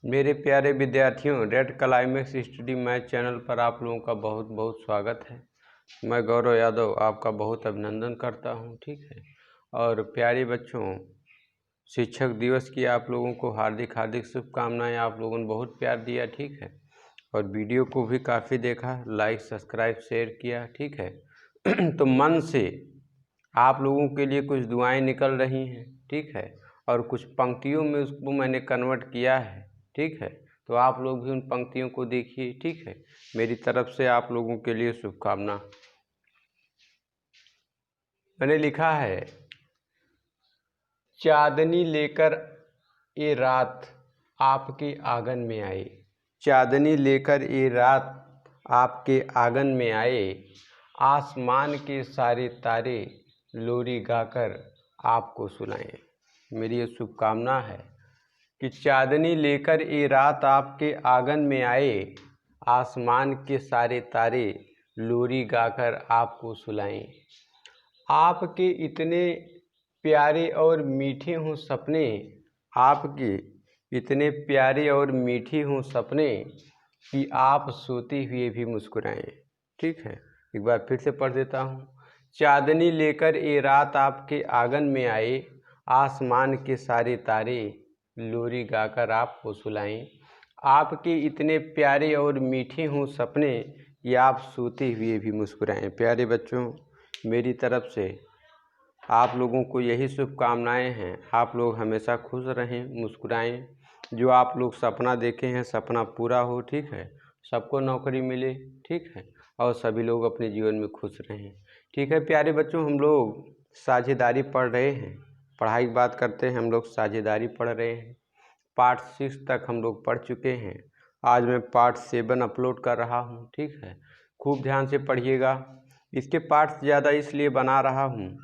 मेरे प्यारे विद्यार्थियों, red climax study math channel पर आप लोगों का बहुत बहुत स्वागत है। मैं गौरव यादव आपका बहुत अभिनंदन करता हूं, ठीक है। और प्यारे बच्चों, शिक्षक दिवस की आप लोगों को हार्दिक हार्दिक शुभकामनाएं। आप लोगों ने बहुत प्यार दिया, ठीक है। और वीडियो को भी काफ़ी देखा, लाइक सब्सक्राइब शेयर किया, ठीक है। तो मन से आप लोगों के लिए कुछ दुआएं निकल रही हैं, ठीक है। और कुछ पंक्तियों में उसको मैंने कन्वर्ट किया है, ठीक है। तो आप लोग भी उन पंक्तियों को देखिए, ठीक है। मेरी तरफ से आप लोगों के लिए शुभकामना। मैंने लिखा है, चांदनी लेकर ये रात आपके आंगन में आए। चांदनी लेकर ये रात आपके आंगन में आए, आसमान के सारे तारे लोरी गाकर आपको सुनाएं। मेरी ये शुभकामना है कि चांदनी लेकर ये रात आपके आंगन में आए, आसमान के सारे तारे लोरी गाकर आपको सुनाएं। आपके इतने प्यारे और मीठे हों सपने, आपके इतने प्यारे और मीठे हों सपने कि आप सोते हुए भी मुस्कुराएं, ठीक है। एक बार फिर से पढ़ देता हूँ। चांदनी लेकर ये रात आपके आंगन में आए, आसमान के सारे तारे लोरी गाकर आपको सुलाएं। आपके इतने प्यारे और मीठे हों सपने कि आप सोते हुए भी मुस्कुराएं। प्यारे बच्चों, मेरी तरफ से आप लोगों को यही शुभकामनाएं हैं। आप लोग हमेशा खुश रहें, मुस्कुराएं। जो आप लोग सपना देखे हैं, सपना पूरा हो, ठीक है। सबको नौकरी मिले, ठीक है। और सभी लोग अपने जीवन में खुश रहें, ठीक है। प्यारे बच्चों, हम लोग साझेदारी पढ़ रहे हैं। पढ़ाई की बात करते हैं, हम लोग साझेदारी पढ़ रहे हैं। पार्ट 6 तक हम लोग पढ़ चुके हैं। आज मैं पार्ट 7 अपलोड कर रहा हूँ, ठीक है। खूब ध्यान से पढ़िएगा। इसके पार्ट्स ज़्यादा इसलिए बना रहा हूँ,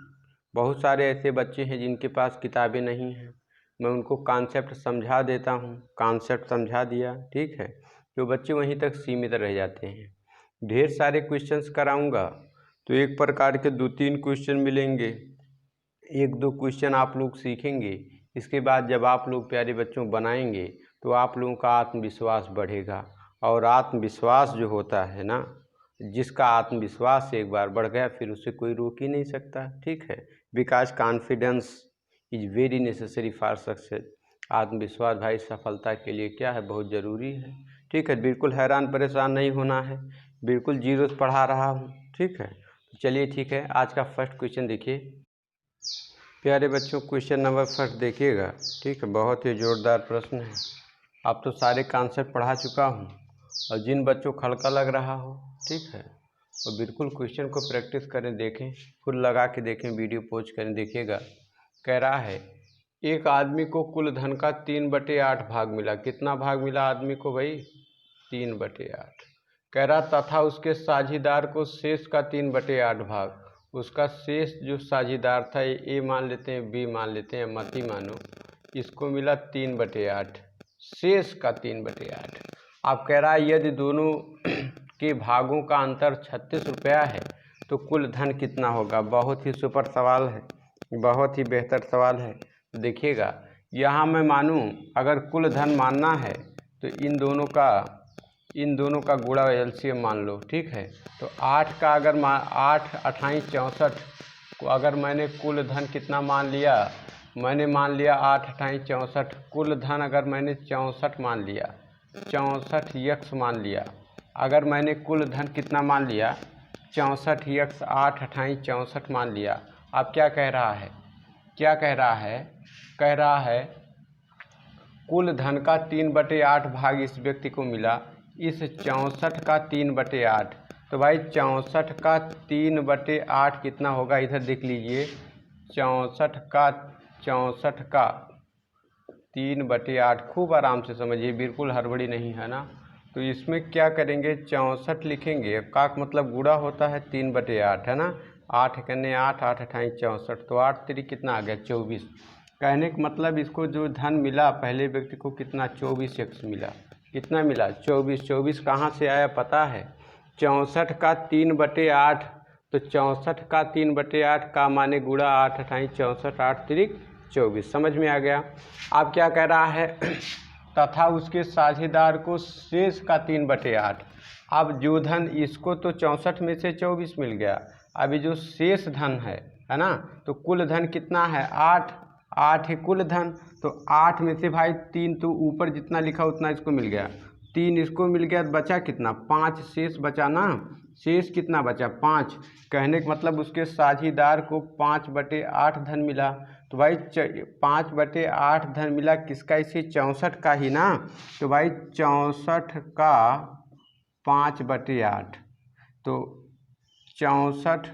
बहुत सारे ऐसे बच्चे हैं जिनके पास किताबें नहीं हैं। मैं उनको कॉन्सेप्ट समझा देता हूँ, कॉन्सेप्ट समझा दिया, ठीक है। जो बच्चे वहीं तक सीमित रह जाते हैं। ढेर सारे क्वेश्चंस कराऊंगा, तो एक प्रकार के 2-3 क्वेश्चन मिलेंगे। 1-2 क्वेश्चन आप लोग सीखेंगे। इसके बाद जब आप लोग प्यारे बच्चों बनाएंगे तो आप लोगों का आत्मविश्वास बढ़ेगा। और आत्मविश्वास जो होता है ना, जिसका आत्मविश्वास एक बार बढ़ गया फिर उसे कोई रोक ही नहीं सकता, ठीक है। Because confidence is very necessary for success. आत्मविश्वास भाई सफलता के लिए क्या है, बहुत ज़रूरी है, ठीक है। बिल्कुल हैरान परेशान नहीं होना है, बिल्कुल जीरो से पढ़ा रहा हूँ, ठीक है। चलिए ठीक है, आज का फर्स्ट क्वेश्चन देखिए। प्यारे बच्चों, क्वेश्चन नंबर फर्स्ट देखिएगा, ठीक है। बहुत ही ज़ोरदार प्रश्न है। अब तो सारे कॉन्सेप्ट पढ़ा चुका हूँ, और जिन बच्चों को हल्का लग रहा हो, ठीक है, और बिल्कुल क्वेश्चन को प्रैक्टिस करें, देखें, फुल लगा के देखें, वीडियो पॉज करें, देखिएगा। कह रहा है, एक आदमी को कुल धन का 3/8 भाग मिला। कितना भाग मिला आदमी को भाई? 3/8। कह रहा तथा उसके साझीदार को शेष का 3/8 भाग। उसका शेष जो साझीदार था, ए मान लेते हैं, बी मान लेते हैं, मत ही मानो, इसको मिला 3/8, शेष का 3/8। अब कह रहा है यदि दोनों के भागों का अंतर 36 रुपया है तो कुल धन कितना होगा। बहुत ही सुपर सवाल है, बहुत ही बेहतर सवाल है। देखिएगा, यहाँ मैं मानूँ, अगर कुल धन मानना है तो इन दोनों का गुणा एलसीएम मान लो, ठीक है। तो 8 का अगर 8 28 64 को अगर मैंने कुल धन कितना मान लिया, मैंने मान लिया 8 28 64। कुल धन अगर मैंने 64 मान लिया, 64 यक्स मान लिया। अगर मैंने कुल धन कितना मान लिया, 64 यक्स 8 28 64 मान लिया। अब क्या कह रहा है, क्या कह रहा है? कह रहा है कुल धन का 3/8 भाग इस व्यक्ति को मिला, इस 64 का 3/8। तो भाई 64 का 3/8 कितना होगा, इधर देख लीजिए। 64 का 3/8, खूब आराम से समझिए, बिल्कुल हड़बड़ी नहीं है ना। तो इसमें क्या करेंगे, 64 लिखेंगे, का मतलब गुणा होता है 3/8, है ना। 8 कन्ने 8, 8 28 64, तो 8 3 कितना आ गया, 24। कहने का मतलब इसको जो धन मिला पहले व्यक्ति को कितना, 24 एक्स मिला। कितना मिला, 24। 24 कहाँ से आया पता है? 64 का 3/8, तो 64 का 3/8 का माने गुणा 8 28 64, 8 3 24। समझ में आ गया। अब क्या कह रहा है, तथा उसके साझेदार को शेष का 3/8। अब जो धन इसको तो 64 में से 24 मिल गया, अभी जो शेष धन है ना, तो कुल धन कितना है 8, 8 है कुल धन। तो 8 में से भाई 3 तो ऊपर जितना लिखा उतना इसको मिल गया, 3 इसको मिल गया, बचा कितना 5 शेष बचा ना, शेष कितना बचा 5। कहने का मतलब उसके साझेदार को 5/8 धन मिला। तो भाई 5/8 धन मिला किसका, इसे 64 का ही ना। तो भाई 64 का 5/8, तो 64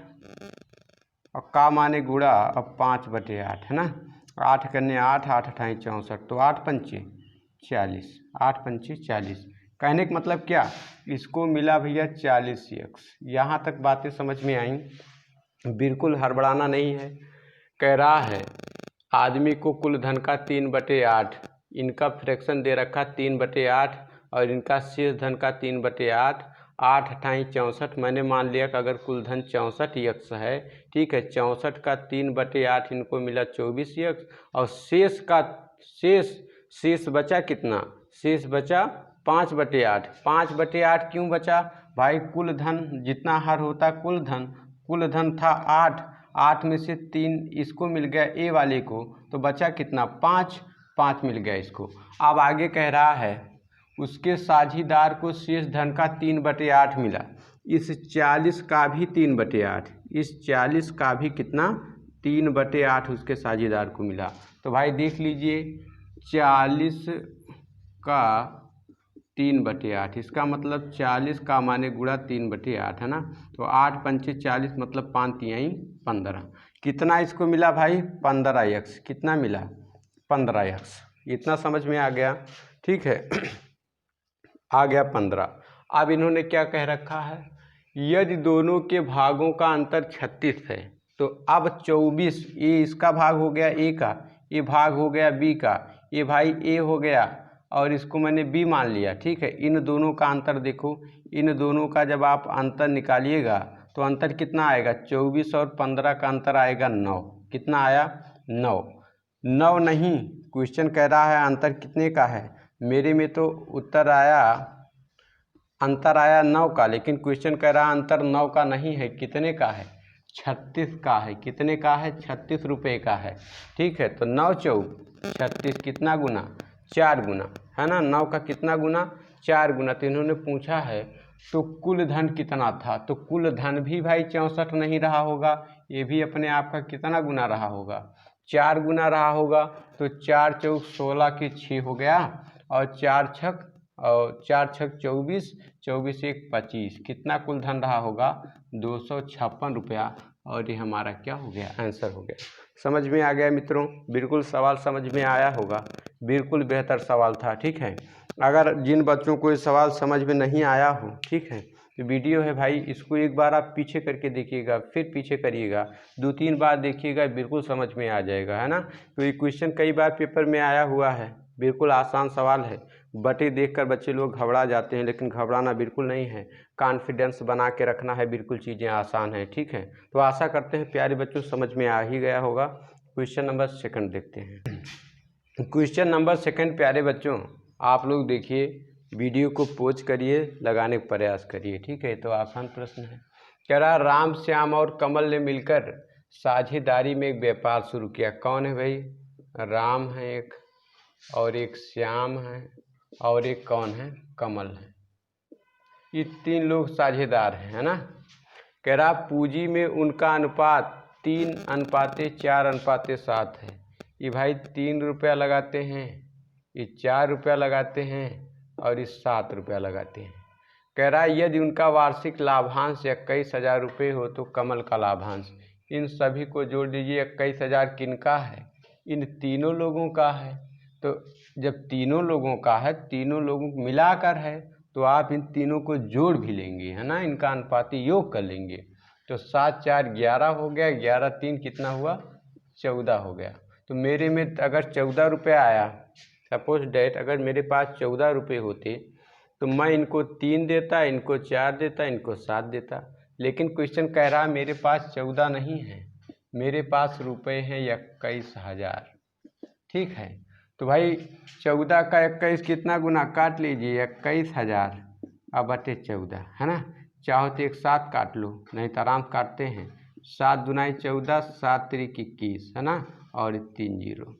और का माने गुणा अब 5/8 है ना, 8 करने 8, 8 अठाई 64, तो 8 पंचे 40, 8 पंचे 40। कहने का मतलब क्या, इसको मिला भैया 40x। यहाँ तक बातें समझ में आई, बिल्कुल हड़बड़ाना नहीं है। कह रहा है आदमी को कुल धन का 3/8, इनका फ्रैक्शन दे रखा 3/8 और इनका शेष धन का 3/8, 8 अठाई 64। मैंने मान लिया कि अगर कुल धन 64x है, ठीक है, 64 का 3/8 इनको मिला 24x, और शेष का शेष बचा कितना, शेष बचा 5/8। 5/8 क्यों बचा भाई, कुल धन जितना हर होता कुल धन था 8, 8 में से 3 इसको मिल गया ए वाले को, तो बचा कितना 5 मिल गया इसको। अब आगे कह रहा है उसके साझेदार को शेष धन का 3/8 मिला, इस 40 का भी 3/8, इस 40 का भी कितना 3/8 उसके साझेदार को मिला। तो भाई देख लीजिए 40 का 3/8, इसका मतलब 40 का माने गुणा 3/8 है ना। तो 8 पंचे 40 मतलब 5 तिहाई 15। कितना इसको मिला भाई 15x, कितना मिला 15x। इतना समझ में आ गया, ठीक है। आ गया 15। अब इन्होंने क्या कह रखा है, यदि दोनों के भागों का अंतर 36 है, तो अब 24, ये इसका भाग हो गया ए का, ये भाग हो गया बी का, ये भाई ए हो गया और इसको मैंने बी मान लिया, ठीक है। इन दोनों का अंतर देखो, इन दोनों का जब आप अंतर निकालिएगा तो अंतर कितना आएगा, 24 और 15 का अंतर आएगा 9। कितना आया 9 नहीं, क्वेश्चन कह रहा है अंतर कितने का है। मेरे में तो उत्तर आया, अंतर आया 9 का, लेकिन क्वेश्चन कह रहा अंतर 9 का नहीं है, कितने का है 36 का है। कितने का है 36 रुपये का है, ठीक है। तो 9 चौक 36, कितना गुना 4 गुना है ना, 9 का कितना गुना 4 गुना। तो इन्होंने पूछा है तो कुल धन कितना था, तो कुल धन भी भाई 64 नहीं रहा होगा, ये भी अपने आप का कितना गुना रहा होगा 4 गुना रहा होगा। तो 4 चौक 16 के 6 हो गया, और 4 छक 24, 24 एक 25, कितना कुल धन रहा होगा 256 रुपया। और ये हमारा क्या हो गया, आंसर हो गया। समझ में आ गया मित्रों, बिल्कुल सवाल समझ में आया होगा, बिल्कुल बेहतर सवाल था, ठीक है। अगर जिन बच्चों को ये सवाल समझ में नहीं आया हो, ठीक है, तो वीडियो है भाई, इसको एक बार आप पीछे करके देखिएगा, फिर पीछे करिएगा, 2-3 बार देखिएगा, बिल्कुल समझ में आ जाएगा, है ना। तो ये क्वेश्चन कई बार पेपर में आया हुआ है, बिल्कुल आसान सवाल है। बटे देखकर बच्चे लोग घबरा जाते हैं, लेकिन घबराना बिल्कुल नहीं है, कॉन्फिडेंस बना के रखना है, बिल्कुल चीज़ें आसान हैं, ठीक है। तो आशा करते हैं प्यारे बच्चों समझ में आ ही गया होगा। क्वेश्चन नंबर 2 देखते हैं। क्वेश्चन नंबर 2 प्यारे बच्चों, आप लोग देखिए, वीडियो को पॉज करिए, लगाने का प्रयास करिए, ठीक है। तो आसान प्रश्न है, कह रहा राम, श्याम और कमल ने मिलकर साझेदारी में एक व्यापार शुरू किया। कौन है भाई, राम है एक, और एक श्याम है, और एक कौन है, कमल है। ये 3 लोग साझेदार हैं, है ना। कह रहा पूंजी में उनका अनुपात 3:4:7 है। ये भाई 3 रुपया लगाते हैं, ये 4 रुपया लगाते हैं, और ये 7 रुपया लगाते हैं। कह रहा यदि उनका वार्षिक लाभांश 21,000 रुपये हो तो कमल का लाभांश। इन सभी को जोड़ दीजिए, 21,000 किनका है, इन तीनों लोगों का है। तो जब तीनों लोगों का है, तीनों लोगों को मिलाकर है, तो आप इन तीनों को जोड़ भी लेंगे, है ना, इनका अनुपाती योग कर लेंगे। तो 7 4 11 हो गया, 11 3 कितना हुआ 14 हो गया। तो मेरे में अगर 14 रुपये आया, सपोज डैट अगर मेरे पास 14 रुपये होते, तो मैं इनको 3 देता, इनको 4 देता, इनको 7 देता। लेकिन क्वेश्चन कह रहा मेरे पास 14 नहीं है, मेरे पास रुपये हैं 21,000, ठीक है। तो भाई 14 का 21 कितना गुना, काट लीजिए 21,000 अब बटे 14, है ना। चाहो तो एक साथ काट लो, नहीं तो आराम से काटते हैं। 7 दूनाई 14, 7 त्रिक 21, है ना, और 3 जीरो।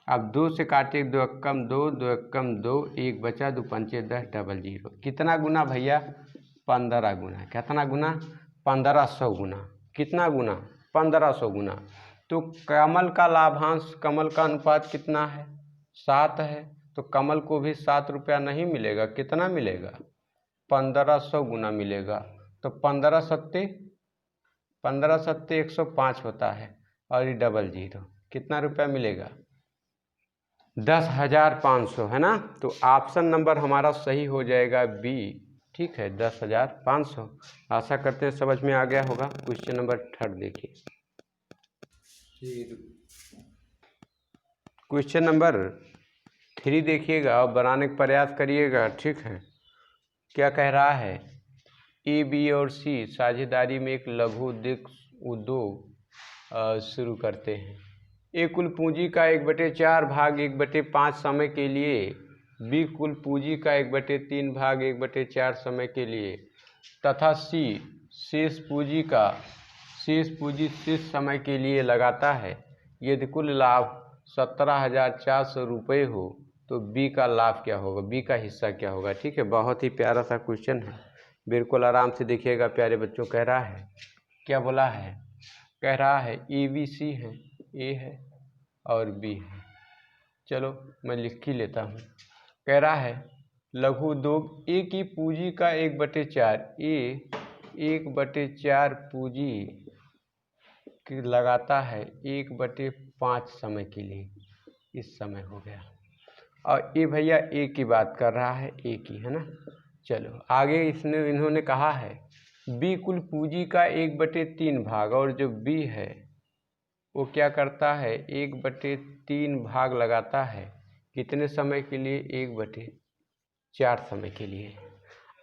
अब 2 से काटे, 2 एकम 2, 2 एकम 2, 1 बचा, 2 पंचे 10, डबल जीरो। कितना गुना भैया, 15 गुना। कितना गुना, 1500 गुना। कितना गुना, 1500 गुना। तो कमल का लाभांश, कमल का अनुपात कितना है, 7 है। तो कमल को भी 7 रुपया नहीं मिलेगा, कितना मिलेगा, 1500 गुना मिलेगा। तो 15 सत्ते 105 होता है, और ये डबल जीरो, कितना रुपया मिलेगा, 10,500, है ना। तो ऑप्शन नंबर हमारा सही हो जाएगा बी, ठीक है, 10,500। आशा करते हैं समझ में आ गया होगा। क्वेश्चन नंबर 3 देखिए। क्वेश्चन नंबर 3 देखिएगा और बनाने का प्रयास करिएगा, ठीक है। क्या कह रहा है, ए, बी और सी साझेदारी में एक लघु उद्योग शुरू करते हैं। ए कुल पूंजी का 1/4 भाग 1/5 समय के लिए, बी कुल पूंजी का 1/3 भाग 1/4 समय के लिए, तथा सी शेष पूंजी शेष समय के लिए लगाता है। यदि कुल लाभ 17,400 रुपये हो तो बी का लाभ क्या होगा, बी का हिस्सा क्या होगा। ठीक है, बहुत ही प्यारा सा क्वेश्चन है, बिल्कुल आराम से देखिएगा प्यारे बच्चों। कह रहा है, क्या बोला है, कह रहा है ए बी सी है, ए है और बी है। चलो मैं लिख ही लेता हूँ। कह रहा है लघु उद्योग ए की पूंजी का 1/4, ए 1/4 पूंजी लगाता है 1/5 समय के लिए। इस समय हो गया, और ये भैया ए की बात कर रहा है, ए की, है ना। चलो आगे इन्होंने कहा है बी कुल पूंजी का 1/3 भाग, और जो बी है वो क्या करता है 1/3 भाग लगाता है कितने समय के लिए, 1/4 समय के लिए।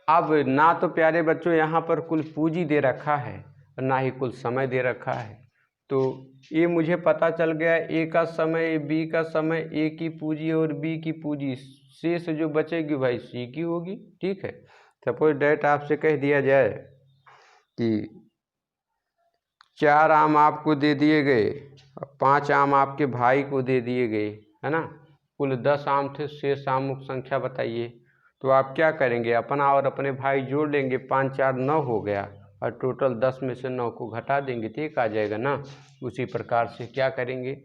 अब ना तो प्यारे बच्चों यहाँ पर कुल पूंजी दे रखा है और ना ही कुल समय दे रखा है। तो ये मुझे पता चल गया, ए का समय, बी का समय, ए की पूंजी और बी की पूंजी, शेष जो बचेगी भाई सी की होगी। ठीक है, सपोज डेट आपसे कह दिया जाए कि 4 आम आपको दे दिए गए, 5 आम आपके भाई को दे दिए गए, है ना। कुल 10 आम थे, शेष आमों की संख्या बताइए। तो आप क्या करेंगे, अपना और अपने भाई जोड़ लेंगे, 5 4 9 हो गया, और टोटल 10 में से 9 को घटा देंगे, ठीक आ जाएगा ना। उसी प्रकार से क्या करेंगे,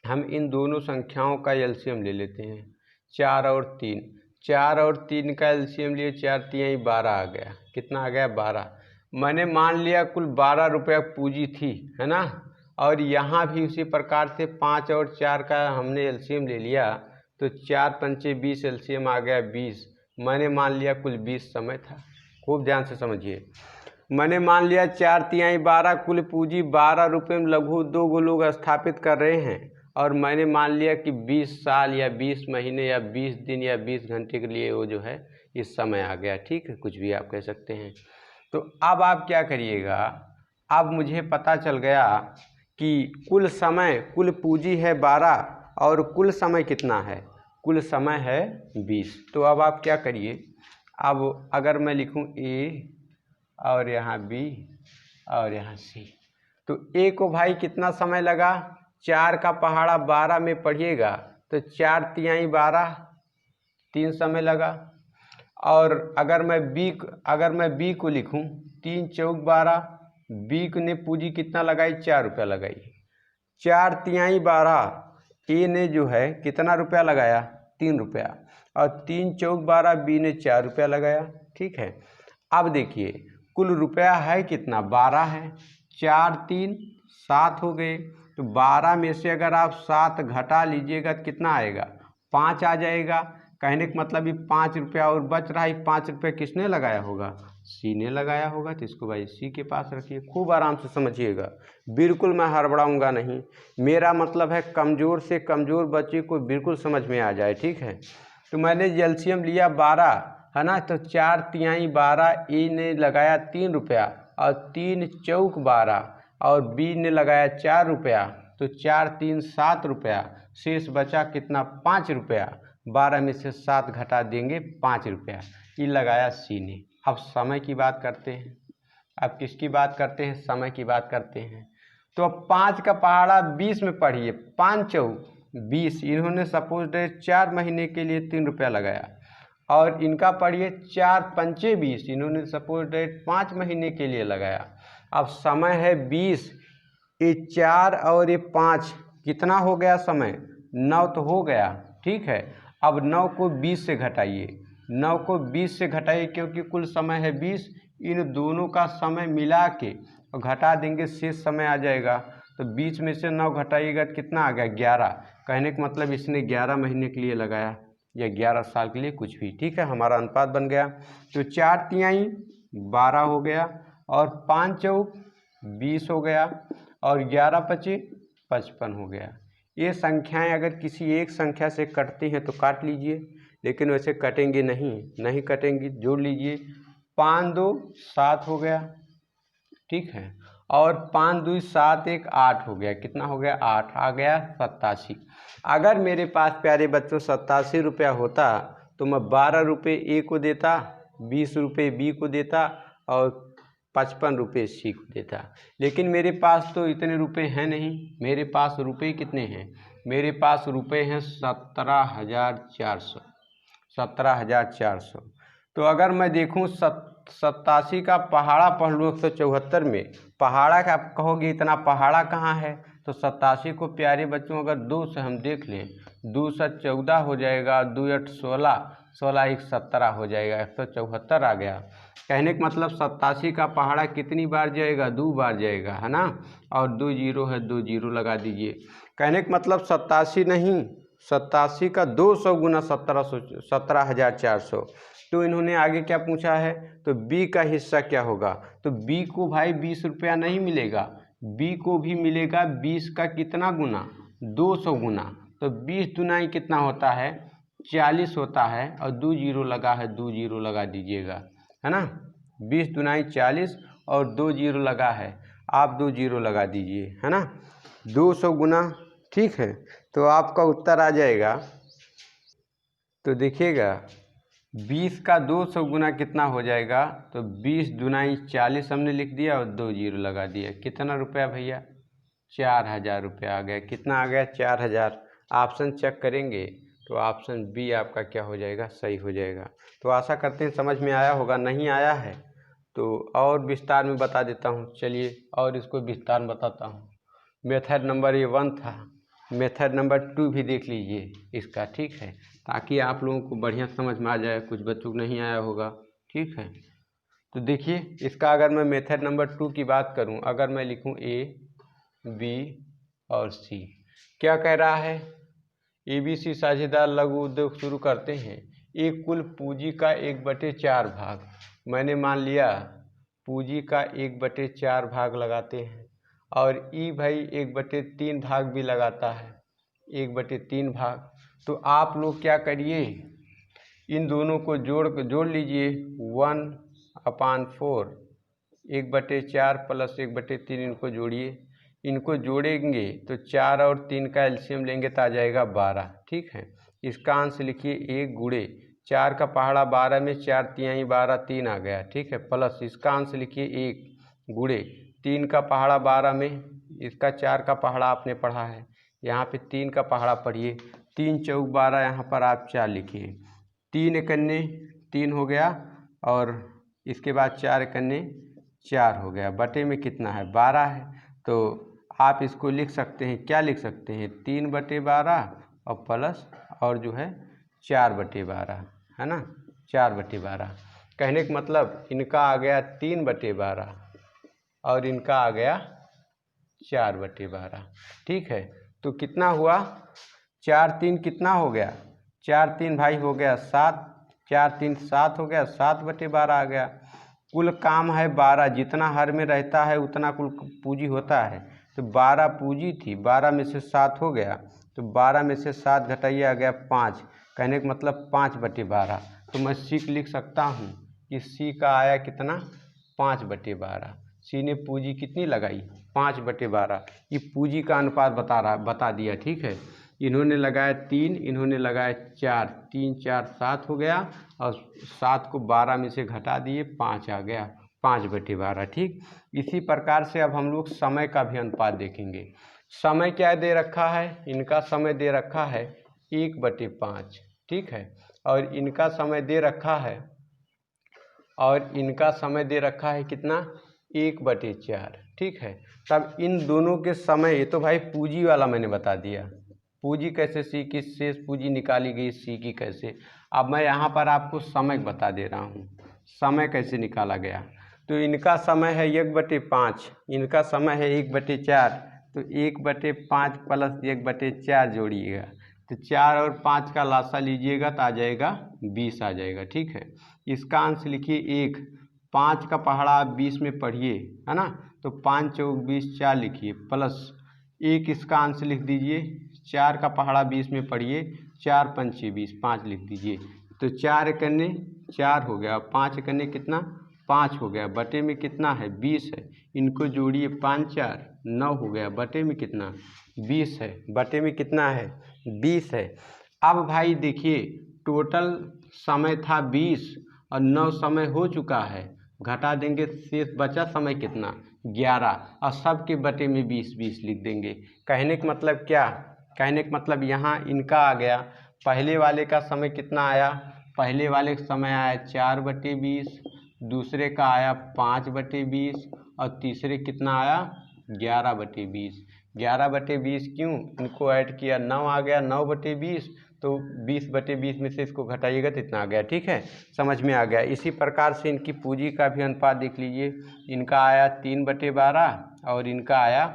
हम इन दोनों संख्याओं का एलसीएम ले लेते हैं। 4 और 3, 4 और 3 का एलसीएम लिए, 4 3 12 आ गया। कितना आ गया, 12। मैंने मान लिया कुल 12 रुपया पूंजी थी, है ना। और यहाँ भी उसी प्रकार से 5 और 4 का हमने एलसीएम ले लिया, तो 4 पंचे 20, एलसीएम आ गया 20। मैंने मान लिया कुल 20 समय था। खूब ध्यान से समझिए, मैंने मान लिया 4 3 12 कुल पूंजी 12 रुपये में लघु उद्योग लोग स्थापित कर रहे हैं, और मैंने मान लिया कि 20 साल या 20 महीने या 20 दिन या 20 घंटे के लिए वो जो है इस समय आ गया। ठीक है, कुछ भी आप कह सकते हैं। तो अब आप क्या करिएगा, अब मुझे पता चल गया कि कुल समय, कुल पूंजी है 12 और कुल समय कितना है, कुल समय है 20। तो अब आप क्या करिए, अब अगर मैं लिखूं ए और यहाँ बी और यहाँ सी, तो ए को भाई कितना समय लगा, 4 का पहाड़ा 12 में पढ़िएगा तो 4 3 12, 3 समय लगा। और अगर मैं बी को लिखूं 3 4 12, बी ने पूंजी कितना लगाई, 4 रुपया लगाई। 4 3 12, ए ने जो है कितना रुपया लगाया, 3 रुपया, और 3 4 12, बी ने 4 रुपया लगाया। ठीक है, अब देखिए कुल रुपया है कितना, 12 है। 4 3 7 हो गए, तो 12 में से अगर आप 7 घटा लीजिएगा तो कितना आएगा, 5 आ जाएगा। कहने का मतलब ये 5 रुपया और बच रहा है, 5 रुपया किसने लगाया होगा, सी ने लगाया होगा। तो इसको भाई सी के पास रखिए, खूब आराम से समझिएगा, बिल्कुल मैं हड़बड़ाऊंगा नहीं। मेरा मतलब है कमज़ोर से कमज़ोर बच्चे को बिल्कुल समझ में आ जाए। ठीक है, तो मैंने एलसीएम लिया 12, है ना। तो 4 3 12, ए ने लगाया 3 रुपया, और 3 4 12, और बी ने लगाया 4 रुपया, तो 4 3 7 रुपया, शेष बचा कितना 5 रुपया। 12 में से 7 घटा देंगे 5 रुपया। ये लगाया सी ने। अब समय की बात करते हैं। अब किसकी बात करते हैं? समय की बात करते हैं। तो अब 5 का पहाड़ा 20 में पढ़िए। 5 चौक 20। इन्होंने सपोज डेट 4 महीने के लिए 3 रुपया लगाया। और इनका पढ़िए 4 पंचे 20। इन्होंने सपोज डेट 5 महीने के लिए लगाया। अब समय है 20। ये 4 और ये 5 कितना हो गया समय? 9 तो हो गया, ठीक है। अब 9 को 20 से घटाइए। 9 को 20 से घटाइए क्योंकि कुल समय है 20। इन दोनों का समय मिला के और घटा देंगे, शेष समय आ जाएगा। तो 20 में से 9 घटाइएगा कितना आ गया? 11। कहने का मतलब इसने 11 महीने के लिए लगाया या 11 साल के लिए, कुछ भी, ठीक है। हमारा अनुपात बन गया। तो 4 तिहाई 12 हो गया और 5 चौक 20 हो गया और 11 पचे 55 हो गया। ये संख्याएं अगर किसी एक संख्या से कटती हैं तो काट लीजिए, लेकिन वैसे कटेंगे नहीं कटेंगी। जोड़ लीजिए। 5 2 7 हो गया, ठीक है। और 5 2 7 1 8 हो गया। कितना हो गया? 8 आ गया 87। अगर मेरे पास प्यारे बच्चों 87 रुपया होता तो मैं 12 रुपये ए को देता, 20 रुपये बी को देता और 55 रुपये सी को देता। लेकिन मेरे पास तो इतने रुपए हैं नहीं। मेरे पास रुपए कितने हैं? मेरे पास रुपए हैं 17,400। 17,400। तो अगर मैं देखूं 87 का पहाड़ा पढ़ लूँ 174 में। पहाड़ा का आप कहोगे इतना पहाड़ा कहाँ है? तो 87 को प्यारे बच्चों अगर 2 से हम देख लें, 2 से 14 हो जाएगा, 2 8 16, 16 1 17 हो जाएगा, 174 आ गया। कहने का मतलब 87 का पहाड़ा कितनी बार जाएगा? 2 बार जाएगा, है ना। और 2 जीरो है, 2 जीरो लगा दीजिए। कहने का मतलब 87 नहीं, 87 का 200 गुना 17,400। तो इन्होंने आगे क्या पूछा है? तो बी का हिस्सा क्या होगा? तो बी को भाई 20 रुपया नहीं मिलेगा, बी को भी मिलेगा 20 का कितना गुना? 200 गुना। तो 20 दुनाई कितना होता है? 40 होता है। और 2 जीरो लगा है, 2 जीरो लगा दीजिएगा, है ना। 20 दुनाई 40 और 2 जीरो लगा है, आप 2 जीरो लगा दीजिए, है ना। 200 गुना, ठीक है। तो आपका उत्तर आ जाएगा। तो देखिएगा 20 का 200 गुना कितना हो जाएगा? तो 20 दुनाई 40 हमने लिख दिया और 2 जीरो लगा दिया। कितना रुपया भैया? 4,000 रुपया आ गया। कितना आ गया? 4,000। ऑप्शन चेक करेंगे तो ऑप्शन बी आपका क्या हो जाएगा? सही हो जाएगा। तो आशा करते हैं समझ में आया होगा। नहीं आया है तो और विस्तार में बता देता हूँ। चलिए और इसको विस्तार में बताता हूँ। मेथड नंबर ये 1 था, मेथड नंबर 2 भी देख लीजिए इसका, ठीक है, ताकि आप लोगों को बढ़िया समझ में आ जाए। कुछ बच्चों को नहीं आया होगा, ठीक है। तो देखिए इसका अगर मैं मेथड नंबर 2 की बात करूं, अगर मैं लिखूं ए बी और सी, क्या कह रहा है? ABC साझेदार लघु उद्योग शुरू करते हैं। एक कुल पूंजी का 1/4 भाग, मैंने मान लिया पूंजी का 1/4 भाग लगाते हैं। और ई भाई 1/3 भाग भी लगाता है, 1/3 भाग। तो आप लोग क्या करिए, इन दोनों को जोड़ लीजिए। 1/4, 1/4 प्लस 1/3, इनको जोड़िए। इनको जोड़ेंगे तो 4 और 3 का एलसीएम लेंगे तो आ जाएगा 12, ठीक है। इसका अंश लिखिए 1 गुणे 4 का पहाड़ा 12 में 4 तिहाई 12, 3 आ गया, ठीक है। प्लस इसका अंश लिखिए 1 गुणे 3 का पहाड़ा 12 में, इसका 4 का पहाड़ा आपने पढ़ा है, यहाँ पे 3 का पहाड़ा पढ़िए। 3 चौक 12, यहाँ पर आप 4 लिखिए। 3 एकन्ने 3 हो गया और इसके बाद 4 एकन्ने 4 हो गया। बटे में कितना है? 12 है। तो आप इसको लिख सकते हैं, क्या लिख सकते हैं? 3/12 और प्लस और जो है 4/12, है ना। 4/12 कहने का मतलब इनका आ गया 3/12 और इनका आ गया 4/12, ठीक है। तो कितना हुआ? 4 3 कितना हो गया? 4 3 भाई हो गया 7, 4 3 7 हो गया, 7/12 आ गया। कुल काम है 12, जितना हर में रहता है उतना कुल पूंजी होता है। तो 12 पूंजी थी, 12 में से 7 हो गया, तो 12 में से 7 घटाइए आ गया 5। कहने का मतलब 5/12। तो मैं सी लिख सकता हूँ कि सी का आया कितना? 5/12। सी ने पूंजी कितनी लगाई? 5/12। ये पूंजी का अनुपात बता दिया, ठीक है। इन्होंने लगाया 3, इन्होंने लगाया 4, 3 4 7 हो गया और 7 को 12 में से घटा दिए 5 आ गया, 5/12। ठीक, इसी प्रकार से अब हम लोग समय का भी अनुपात देखेंगे। समय क्या दे रखा है, इनका समय दे रखा है 1/5, ठीक है, और इनका समय दे रखा है, और इनका समय दे रखा है कितना, 1/4, ठीक है। तब इन दोनों के समय, ये तो भाई पूंजी वाला मैंने बता दिया, पूंजी कैसे सी की शेष पूंजी निकाली गई सी की कैसे। अब मैं यहाँ पर आपको समय बता दे रहा हूँ, समय कैसे निकाला गया। तो इनका समय है 1/5, इनका समय है 1/4, तो 1/5 प्लस 1/4 जोड़िएगा, तो 4 और 5 का लासा लीजिएगा तो आ जाएगा 20 आ जाएगा, ठीक है। इसका अंश लिखिए 1, 5 का पहाड़ा आप 20 में पढ़िए, है ना, तो 5 चौक 20, 4 लिखिए, प्लस 1 इसका अंश लिख दीजिए, 4 का पहाड़ा 20 में पढ़िए, 4 पंचे 20, 5 लिख दीजिए, तो 4 एकन्ने 4 हो गया, 5 एकन्ने कितना 5 हो गया, बटे में कितना है 20 है, इनको जोड़िए 5 4 9 हो गया, बटे में कितना 20 है, बटे में कितना है 20 है। अब भाई देखिए टोटल समय था 20 और 9 समय हो चुका है, घटा देंगे शेष बचा समय कितना 11, और सब के बटे में 20 20 लिख देंगे। कहने का मतलब क्या, कहने का मतलब यहाँ इनका आ गया, पहले वाले का समय कितना आया, पहले वाले का समय आया 4/20, दूसरे का आया 5/20 और तीसरे कितना आया 11/20। 11/20 क्यों, इनको ऐड किया 9 आ गया 9/20, तो 20/20 में से इसको घटाइएगा तो इतना आ गया, ठीक है, समझ में आ गया। इसी प्रकार से इनकी पूंजी का भी अनुपात देख लीजिए, इनका आया 3/12 और इनका आया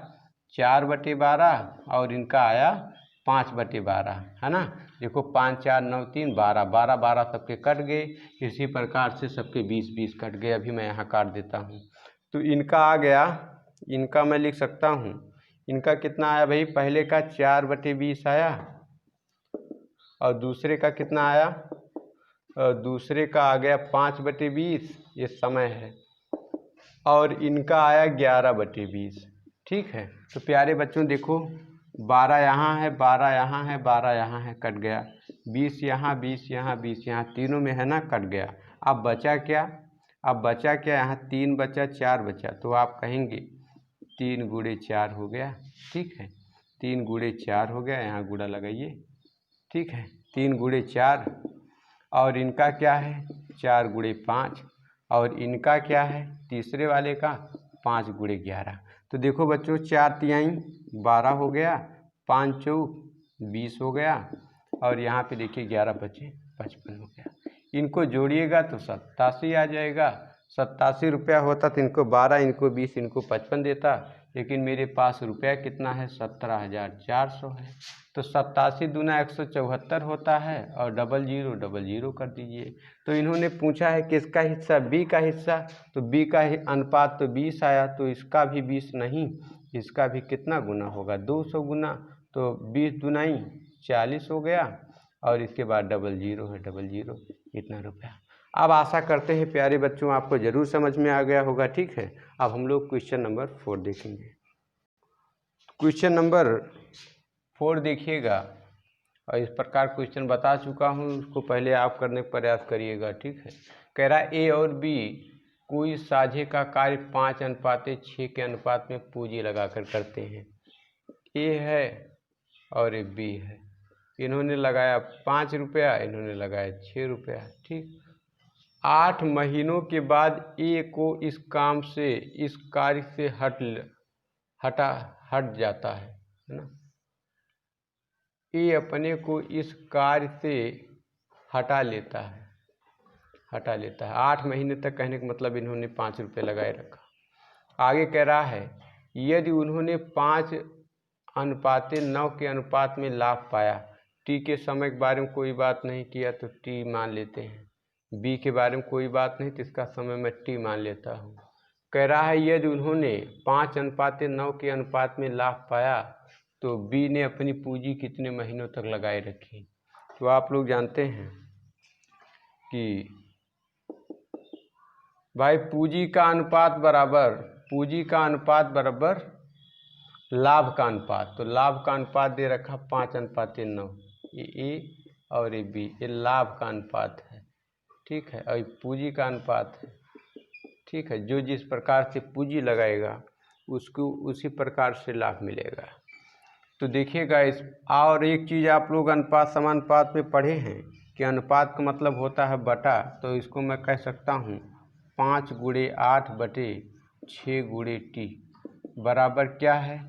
4/12 और इनका आया 5/12, है ना। देखो 5 4 9 3 12, 12 12 सबके कट गए, इसी प्रकार से सबके 20 20 कट गए। अभी मैं यहाँ काट देता हूँ, तो इनका आ गया, इनका मैं लिख सकता हूँ, इनका कितना आया भाई, पहले का 4/20 आया और दूसरे का कितना आया, दूसरे का आ गया 5/20, ये समय है, और इनका आया 11/20, ठीक है। तो प्यारे बच्चों देखो 12 यहाँ है, 12 यहाँ है, 12 यहाँ है, कट गया, 20 यहाँ 20 यहाँ 20 यहाँ, तीनों में है ना, कट गया। अब बचा क्या, अब बचा क्या, यहाँ 3 बचा 4 बचा, तो आप कहेंगे 3 गुणे 4 हो गया, ठीक है, 3 गुणे 4 हो गया, यहाँ गुणा लगाइए, ठीक है, 3 गुणे 4, और इनका क्या है 4 गुणे 5, और इनका क्या है तीसरे वाले का 5 गुणे 11। तो देखो बच्चों 4 तिहाई 12 हो गया, 5 चौक 20 हो गया, और यहाँ पे देखिए 11 बचे 55 हो गया। इनको जोड़िएगा तो 87 आ जाएगा, 87 रुपया होता तो इनको 12, इनको 20, इनको 55 देता, लेकिन मेरे पास रुपया कितना है 17,400 है। तो 87 दूना 174 होता है, और 0000 कर दीजिए। तो इन्होंने पूछा है किसका हिस्सा, बी का हिस्सा, तो बी का अनुपात तो 20 आया, तो इसका भी 20 नहीं, इसका भी कितना गुना होगा 200 गुना, तो 20 दूनाई 40 हो गया, और इसके बाद 00 है 00, इतना रुपया। अब आशा करते हैं प्यारे बच्चों आपको ज़रूर समझ में आ गया होगा, ठीक है। अब हम लोग क्वेश्चन नंबर 4 देखेंगे। क्वेश्चन नंबर 4 देखिएगा, और इस प्रकार क्वेश्चन बता चुका हूँ, उसको पहले आप करने का प्रयास करिएगा, ठीक है। कह रहा है ए और बी कोई साझे का कार्य 5:6 के अनुपात में पूंजी लगाकर करते हैं। ए है और ए बी है, इन्होंने लगाया 5 रुपया, इन्होंने लगाया 6 रुपया, ठीक। 8 महीनों के बाद ए को इस काम से, इस कार्य से हट जाता है ना, ए अपने को इस कार्य से हटा लेता है, 8 महीने तक, कहने का मतलब इन्होंने 5 रुपये लगाए रखा। आगे कह रहा है यदि उन्होंने 5:9 के अनुपात में लाभ पाया, टी के समय के बारे में कोई बात नहीं किया तो टी मान लेते हैं, बी के बारे में कोई बात नहीं तो इसका समय मैं टी मान लेता हूँ। कह रहा है यदि उन्होंने 5:9 के अनुपात में लाभ पाया तो बी ने अपनी पूंजी कितने महीनों तक लगाए रखी। तो आप लोग जानते हैं कि भाई पूंजी का अनुपात बराबर लाभ का अनुपात, तो लाभ का अनुपात दे रखा 5:9, ये ए और ये बी, ये लाभ का अनुपात है, ठीक है। और पूंजी का अनुपात है, ठीक है। जो जिस प्रकार से पूंजी लगाएगा उसको उसी प्रकार से लाभ मिलेगा। तो देखिएगा इस, और एक चीज़ आप लोग अनुपात समानुपात में पढ़े हैं कि अनुपात का मतलब होता है बटा, तो इसको मैं कह सकता हूँ 5/8/6 बराबर क्या है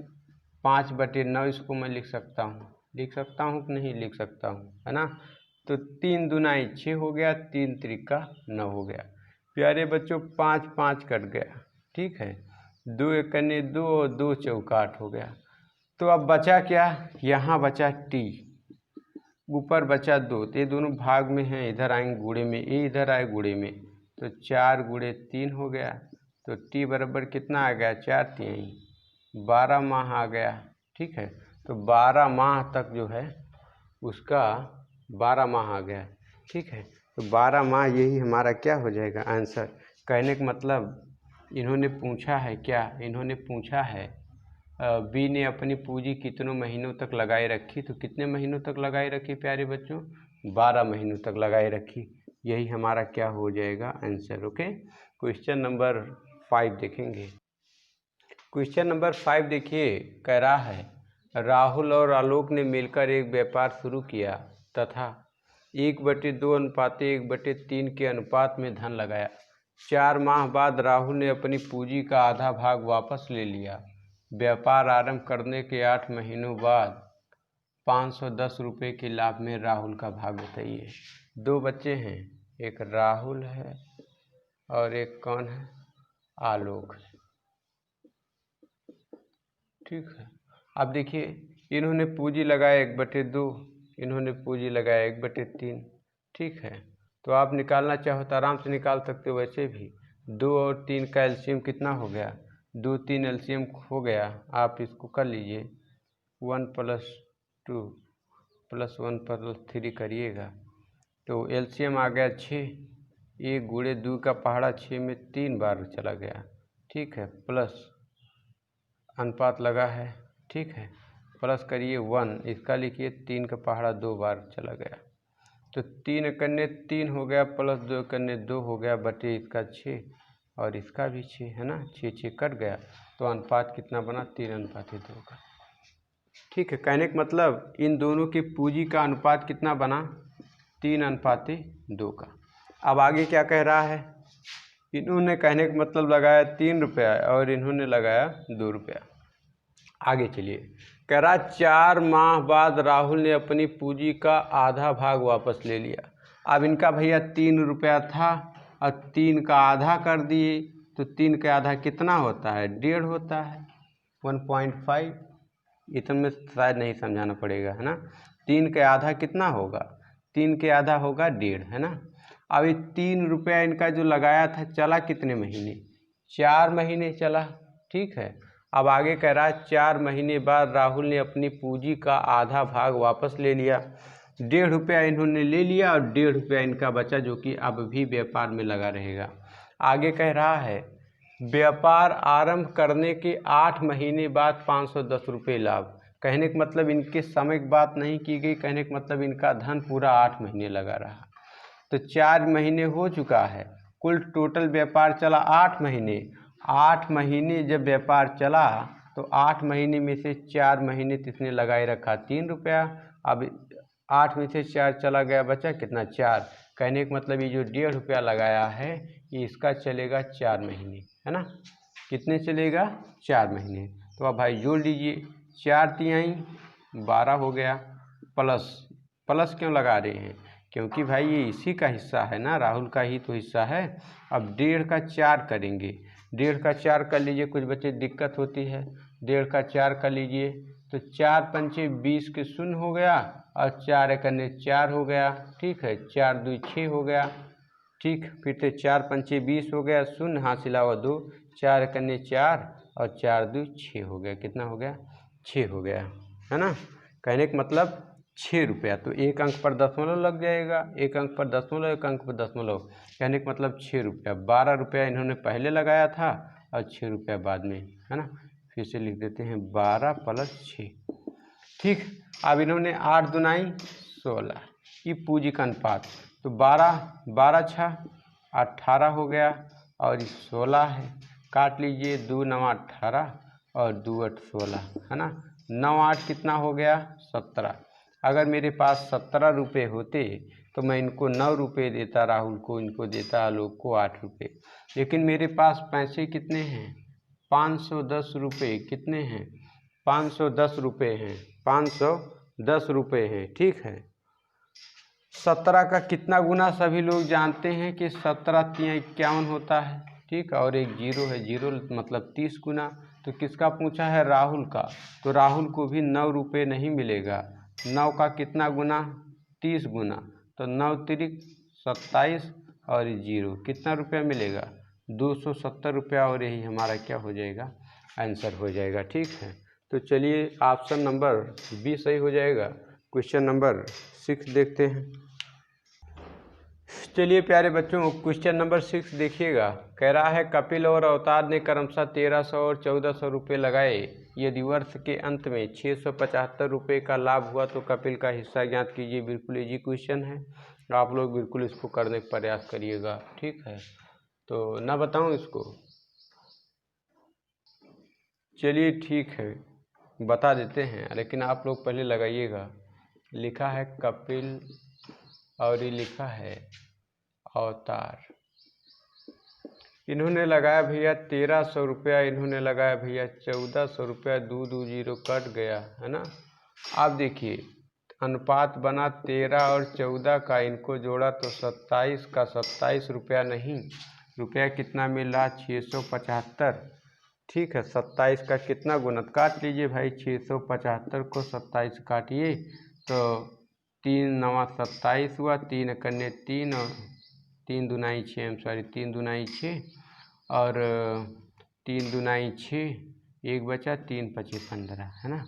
5/9। इसको मैं लिख सकता हूँ कि नहीं लिख सकता हूँ, है ना। तो 3 दूनाई 6 हो गया, 3 त्रिका 9 हो गया। प्यारे बच्चों 5 5 कट गया, ठीक है। 2 एकने 2 और 2 चौका 8 हो गया। तो अब बचा क्या, यहाँ बचा टी, ऊपर बचा 2, तो ये दोनों भाग में हैं, इधर आएंगे गुणे में, ये इधर आए गुणे में, तो 4 गुणे 3 हो गया। तो टी बराबर कितना आ गया 4×3 12 माह आ गया, ठीक है। तो 12 माह तक जो है उसका 12 माह आ गया, ठीक है। तो 12 माह यही हमारा क्या हो जाएगा आंसर। कहने का मतलब इन्होंने पूछा है क्या, इन्होंने पूछा है बी ने अपनी पूंजी कितनों महीनों तक लगाए रखी, तो कितने महीनों तक लगाए रखी प्यारे बच्चों 12 महीनों तक लगाए रखी। यही हमारा क्या हो जाएगा आंसर। ओके, क्वेश्चन नंबर 5 देखेंगे। क्वेश्चन नंबर 5 देखिए, कह रहा है राहुल और आलोक ने मिलकर एक व्यापार शुरू किया तथा 1/2:1/3 के अनुपात में धन लगाया। 4 माह बाद राहुल ने अपनी पूंजी का आधा भाग वापस ले लिया। व्यापार आरंभ करने के 8 महीनों बाद 510 रुपये के लाभ में राहुल का भाग बताइए। 2 बच्चे हैं, एक राहुल है और एक कौन है आलोक है, ठीक है। अब देखिए इन्होंने पूंजी लगाया 1/2, इन्होंने पूंजी लगाया 1/3, ठीक है। तो आप निकालना चाहो तो आराम से निकाल सकते हो। वैसे भी 2 और 3 का एलसीएम कितना हो गया 2 3 एलसीएम हो गया। आप इसको कर लीजिए 1 + 2 + 1 + 3 करिएगा तो एलसीएम आ गया 6। 1 गुणे 2 का पहाड़ा 6 में 3 बार चला गया, ठीक है। प्लस अनुपात लगा है, ठीक है। प्लस करिए 1, इसका लिखिए 3 का पहाड़ा 2 बार चला गया, तो 3 एकन्ने 3 हो गया, प्लस 2 एकन्ने 2 हो गया, बटे इसका 6 और इसका भी 6, है ना। 6 6 कट गया, तो अनुपात कितना बना 3:2 का, ठीक है। कहने का मतलब इन दोनों की पूंजी का अनुपात कितना बना 3:2 का। अब आगे क्या कह रहा है, इन्होंने कहने का मतलब लगाया 3 रुपया और इन्होंने लगाया 2 रुपया। आगे चलिए, कह रहा 4 माह बाद राहुल ने अपनी पूंजी का आधा भाग वापस ले लिया। अब इनका भैया 3 रुपया था और 3 का आधा कर दिए, तो 3 का आधा कितना होता है 1.5 होता है 1.5। इतना में शायद नहीं समझाना पड़ेगा, है ना। 3 का आधा कितना होगा 3 के आधा होगा 1.5, है ना। अब ये 3 रुपया इनका जो लगाया था चला कितने महीने 4 महीने चला, ठीक है। अब आगे कह रहा है 4 महीने बाद राहुल ने अपनी पूंजी का आधा भाग वापस ले लिया। 1.5 रुपया इन्होंने ले लिया और 1.5 रुपया इनका बचा, जो कि अब भी व्यापार में लगा रहेगा। आगे कह रहा है व्यापार आरंभ करने के 8 महीने बाद 510 रुपये लाभ। कहने का मतलब इनके समय की बात नहीं की गई, कहने का मतलब इनका धन पूरा 8 महीने लगा रहा। तो 4 महीने हो चुका है, कुल टोटल व्यापार चला 8 महीने। 8 महीने जब व्यापार चला तो 8 महीने में से 4 महीने किसने लगाए रखा 3 रुपया। अब 8 में से 4 चला गया, बचा कितना 4। कहने का मतलब ये जो 1.5 रुपया लगाया है ये इसका चलेगा 4 महीने, है ना। कितने चलेगा 4 महीने। तो अब भाई जोड़ लीजिए 4 तिहाई 12 हो गया, प्लस क्यों लगा रहे हैं क्योंकि भाई ये इसी का हिस्सा है ना, राहुल का ही तो हिस्सा है। अब 1.5 का 4 करेंगे, 1.5 का 4 कर लीजिए, कुछ बच्चे दिक्कत होती है। 1.5 का 4 कर लीजिए तो 4 पंचे 20 के 0 हो गया और 4 एकन्ने 4 हो गया, ठीक है। 4 2 6 हो गया, ठीक। फिर से 4 पंचे 20 हो गया, 0 हासिल हुआ 2, 4 एकन्ने 4 और 4 2 6 हो गया। कितना हो गया 6 हो गया, है ना। कहने का मतलब 6 रुपया, तो एक अंक पर दशमलव लग जाएगा, एक अंक पर दशमलव, एक अंक पर दशमलव। कहने का मतलब 6 रुपया। 12 रुपया इन्होंने पहले लगाया था और 6 रुपया बाद में, है ना। फिर से लिख देते हैं 12 + 6। ठीक, अब इन्होंने 8 दूनाई 16, ये पूंजी का अनुपात, तो 12 6 18 हो गया और 16 है, काट लीजिए, 2 9 18 और 2 8 16, है ना। 9 8 कितना हो गया 17। अगर मेरे पास 17 रुपये होते तो मैं इनको 9 रुपये देता, राहुल को, इनको देता आलोक को 8 रुपये, लेकिन मेरे पास पैसे कितने हैं 510 रुपये। कितने हैं 510 रुपये हैं, 510 रुपये हैं। ठीक है, 17 का कितना गुना सभी लोग जानते हैं कि 17 × 51 होता है। ठीक, और एक 0 है, 0 मतलब 30 गुना। तो किसका पूछा है राहुल का, तो राहुल को भी 9 रुपये नहीं मिलेगा। 9 का कितना गुना 30 गुना, तो 9 तिरिक 27 और 0 कितना रुपया मिलेगा 270 रुपया, और यही हमारा क्या हो जाएगा आंसर हो जाएगा। ठीक है, तो चलिए ऑप्शन नंबर बी सही हो जाएगा। क्वेश्चन नंबर 6 देखते हैं। चलिए प्यारे बच्चों, क्वेश्चन नंबर 6 देखिएगा। कह रहा है कपिल और अवतार ने क्रमशः 1300 और 1400 रुपये लगाए। यदि वर्ष के अंत में 675 रुपये का लाभ हुआ तो कपिल का हिस्सा ज्ञात कीजिए। बिल्कुल इजी क्वेश्चन है, आप लोग बिल्कुल इसको करने का प्रयास करिएगा। ठीक है, तो ना बताऊं इसको, चलिए ठीक है बता देते हैं, लेकिन आप लोग पहले लगाइएगा। लिखा है कपिल और ये लिखा है अवतार, इन्होंने लगाया भैया 1300 रुपया, इन्होंने लगाया भैया 1400 रुपया, 2 2 0 कट गया, है ना। आप देखिए अनुपात बना 13 और 14 का, इनको जोड़ा तो 27 का 27 रुपया नहीं, रुपया कितना मिल रहा 675। ठीक है, 27 का कितना गुना, काट लीजिए भाई, 675 को 27 काटिए तो 3 9 27 हुआ, 3 कन्ने 3 और 3 दूनाई 6, 3 दूनाई 6 और 3 दूनाई 6, एक बचा, 3 पचे 15, है ना।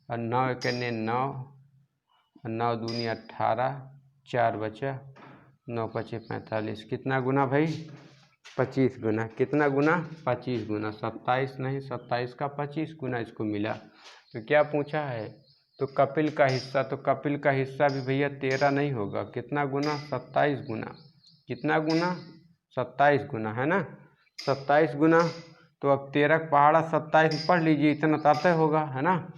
और 9 कन्ने 9, 9 दूनी 18, 4 बचा, 9 पचे 45, कितना गुना भाई 25 गुना। कितना गुना 25 गुना, 27 नहीं 27 का 25 गुना इसको मिला। तो क्या पूछा है, तो कपिल का हिस्सा, तो कपिल का हिस्सा भी भैया 13 नहीं होगा, कितना गुना 27 गुना। कितना गुना 27 गुना, है ना, 27 गुना। तो अब 13 पहाड़ा 27 पढ़ लीजिए, इतना ताते होगा, है ना।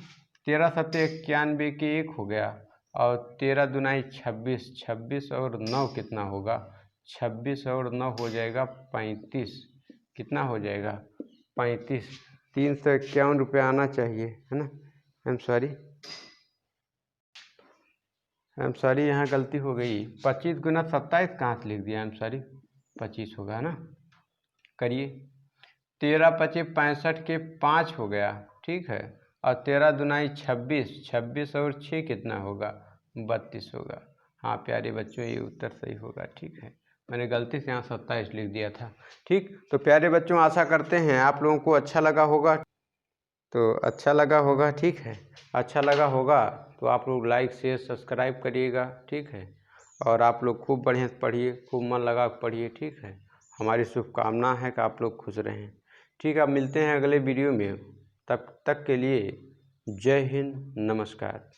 13 7 91 के 1 हो गया, और 13 दूनाई 26, 26 और 9 कितना होगा 26 और 9 हो जाएगा 35, कितना हो जाएगा 35। 351 रुपया आना चाहिए, है ना। आई एम सॉरी यहाँ गलती हो गई, 25 गुना 27 कहाँ से लिख दिया, आई एम सॉरी 25 होगा ना। करिए, 13 पचे 65 के 5 हो गया। ठीक है, और 13 दूनाई 26, 26 और 6 कितना होगा 32 होगा। हाँ प्यारे बच्चों, ये उत्तर सही होगा। ठीक है, मैंने गलती से यहाँ 27 लिख दिया था। ठीक, तो प्यारे बच्चों आशा करते हैं आप लोगों को अच्छा लगा होगा, तो अच्छा लगा होगा। ठीक है, अच्छा लगा होगा तो आप लोग लाइक शेयर सब्सक्राइब करिएगा। ठीक है, और आप लोग खूब बढ़िया से पढ़िए, खूब मन लगा पढ़िए। ठीक है, हमारी शुभकामना है कि आप लोग खुश रहें। ठीक है, अब मिलते हैं अगले वीडियो में, तब तक के लिए जय हिंद, नमस्कार।